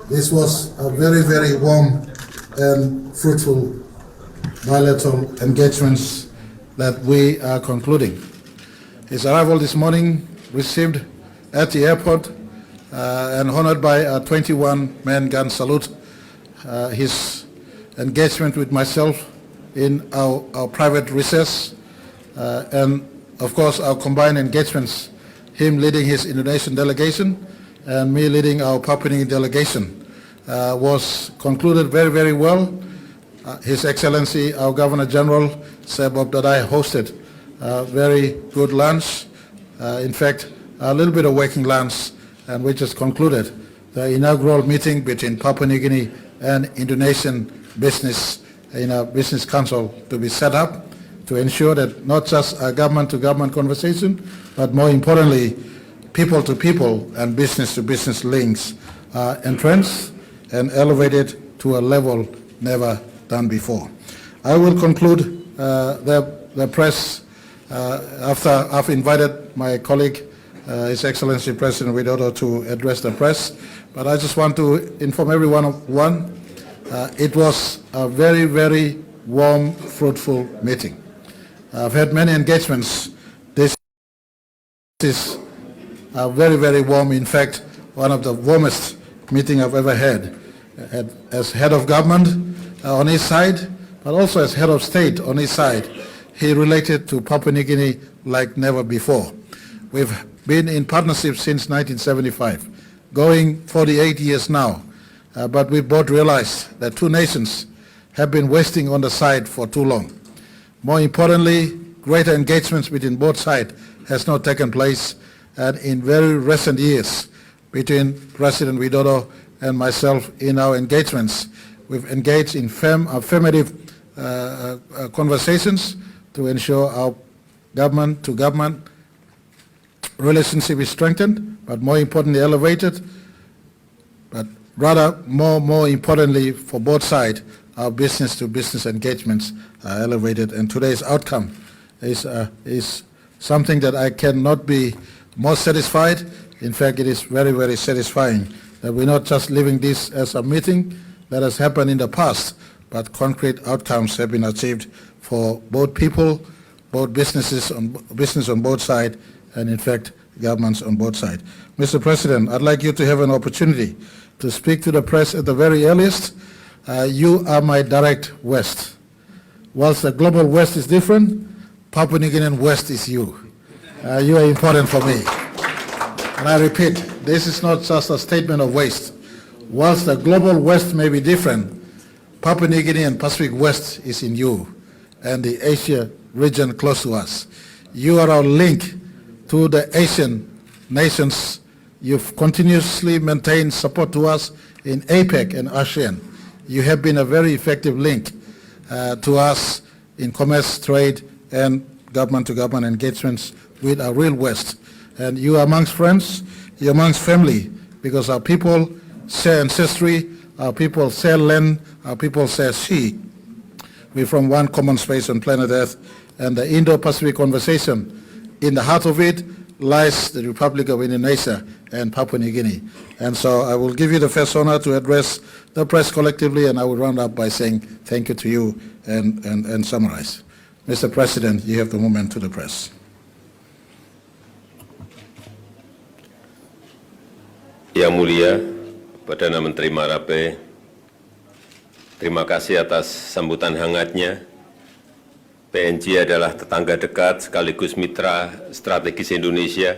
This was a very, very warm and fruitful bilateral engagements that we are concluding. His arrival this morning, received at the airport and honored by a 21-man gun salute. His engagement with myself in our private recess, and of course our combined engagements, him leading his Indonesian delegation and me leading our Papua New Guinea delegation, was concluded very, very well. His Excellency, our Governor General, Sebob Dadai, hosted a very good lunch. In fact, a little bit of working lunch, and we just concluded the inaugural meeting between Papua New Guinea and Indonesian business in a business council to be set up to ensure that not just a government-to-government conversation, but more importantly, people-to-people and business-to-business links are entrenched and elevated to a level never done before. I will conclude the press after I've invited my colleague, His Excellency President Widodo, to address the press. But I just want to inform everyone of one. It was a very, very warm, fruitful meeting. I've had many engagements. This is a very, very warm, in fact, one of the warmest meetings I've ever had. As head of government on his side, but also as head of state on his side, he related to Papua New Guinea like never before. We've been in partnership since 1975, going 48 years now, but we both realized that two nations have been wasting on the side for too long. More importantly, greater engagements between both sides has not taken place, and in very recent years, between President Widodo and myself in our engagements, we've engaged in affirmative conversations to ensure our government-to-government relationship is strengthened, but more importantly elevated, but rather more importantly for both sides, our business-to-business engagements are elevated, and today's outcome is something that I cannot be more satisfied. In fact, it is very, very satisfying that we're not just leaving this as a meeting that has happened in the past, but concrete outcomes have been achieved for both people, both business on both sides, and in fact, governments on both sides. Mr. President, I'd like you to have an opportunity to speak to the press at the very earliest. You are my direct West. Whilst the global West is different, Papua New Guinean West is you. You are important for me. And I repeat, this is not just a statement of waste. Whilst the global West may be different, Papua New Guinea and Pacific West is in you, and the Asia region close to us. You are our link to the Asian nations. You've continuously maintained support to us in APEC and ASEAN. You have been a very effective link to us in commerce, trade, and government-to-government engagements with our real West. And you are amongst friends, you're amongst family, because our people share ancestry, our people share land, our people share sea. We're from one common space on planet Earth, and the Indo-Pacific conversation, in the heart of it lies the Republic of Indonesia and Papua New Guinea. And so I will give you the first honor to address the press collectively, and I will round up by saying thank you to you and summarize. Mr. President, you have the moment to the press. Yang Mulia, Perdana Menteri Marape, terima kasih atas sambutan hangatnya. PNG adalah tetangga dekat sekaligus mitra strategis Indonesia,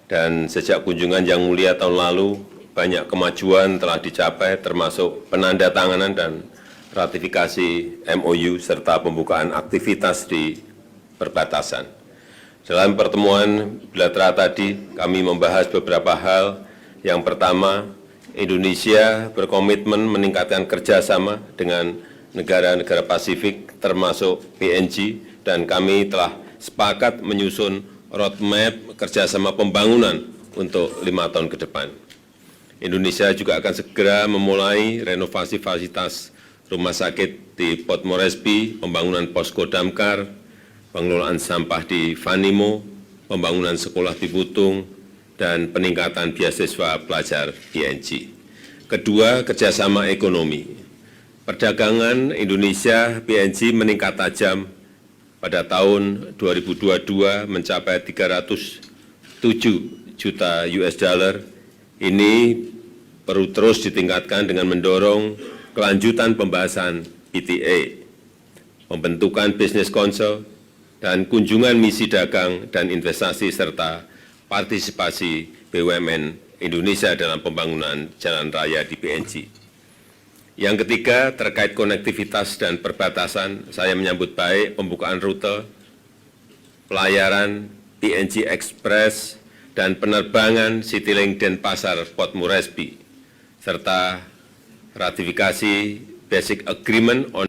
dan sejak kunjungan Yang Mulia tahun lalu, banyak kemajuan telah dicapai termasuk penandatanganan dan ratifikasi MOU serta pembukaan aktivitas di perbatasan. Dalam pertemuan bilateral tadi, kami membahas beberapa hal. Yang pertama, Indonesia berkomitmen meningkatkan kerjasama dengan negara-negara Pasifik termasuk PNG, dan kami telah sepakat menyusun roadmap kerjasama pembangunan untuk 5 tahun ke depan. Indonesia juga akan segera memulai renovasi fasilitas rumah sakit di Port Moresby, pembangunan posko damkar, pengelolaan sampah di Vanimo, pembangunan sekolah di Butung, dan peningkatan beasiswa pelajar PNG. Kedua, kerjasama ekonomi. Perdagangan Indonesia PNG meningkat tajam pada tahun 2022 mencapai 307 juta US dollar. Ini perlu terus ditingkatkan dengan mendorong kelanjutan pembahasan PTA, pembentukan bisnis council, dan kunjungan misi dagang dan investasi serta partisipasi BUMN Indonesia dalam pembangunan jalan raya di PNG. Yang ketiga, terkait konektivitas dan perbatasan, saya menyambut baik pembukaan rute, pelayaran PNG Express, dan penerbangan Citylink Denpasar Port Moresby, serta ratifikasi Basic Agreement on